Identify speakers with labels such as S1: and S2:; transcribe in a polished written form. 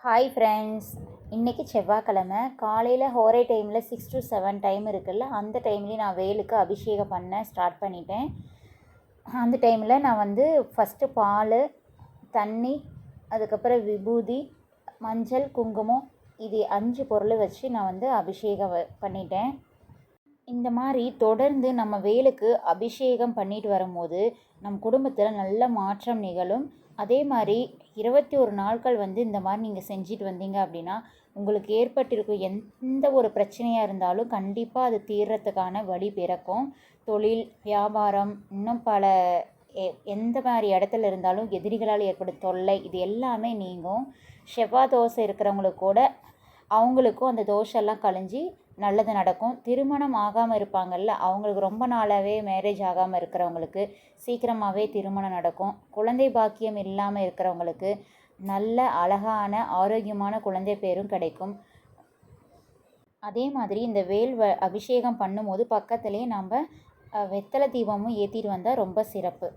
S1: Hi friends, இன்றைக்கி செவ்வாய்க்கிழமை காலையில் ஹோரை டைமில் 6 to 7 டைம் இருக்குல்ல, அந்த டைம்லேயே நான் வேலுக்கு அபிஷேகம் பண்ண ஸ்டார்ட் பண்ணிட்டேன். அந்த டைமில் நான் ஃபஸ்ட்டு பால், தண்ணி, அதுக்கப்புறம் விபூதி, மஞ்சள், குங்குமம், இது 5 பொருள் வச்சு நான் அபிஷேகம் பண்ணிட்டேன். இந்த மாதிரி தொடர்ந்து நம்ம வேலுக்கு அபிஷேகம் பண்ணிட்டு வரும்போது நம் குடும்பத்தில் நல்ல மாற்றம் நிகழும். அதே மாதிரி 21 நாட்கள் இந்த மாதிரி நீங்கள் செஞ்சுட்டு வந்தீங்க அப்படின்னா உங்களுக்கு ஏற்பட்டிருக்கும் எந்த ஒரு பிரச்சனையாக இருந்தாலும் கண்டிப்பாக அது தீர்றதுக்கான வழி பிறக்கும். தொழில், வியாபாரம், இன்னும் பல எந்த மாதிரி இடத்துல இருந்தாலும் எதிரிகளால் ஏற்படும் தொல்லை இது எல்லாமே நீங்கும். செவ்வாய் தோசை இருக்கிறவங்களுக்கு கூட அவங்களுக்கும் அந்த தோஷெல்லாம் கழிஞ்சு நல்லது நடக்கும். திருமணம் ஆகாமல் இருப்பாங்கள்ல, அவங்களுக்கு ரொம்ப நாளாகவே மேரேஜ் ஆகாமல் இருக்கிறவங்களுக்கு சீக்கிரமாகவே திருமணம் நடக்கும். குழந்தை பாக்கியம் இல்லாமல் இருக்கிறவங்களுக்கு நல்ல அழகான ஆரோக்கியமான குழந்தை பேரும் கிடைக்கும். அதே மாதிரி இந்த வேல் அபிஷேகம் பண்ணும்போது பக்கத்துலேயே நம்ம வெத்தலை தீபமும் ஏற்றிட்டு வந்தால் ரொம்ப சிறப்பு.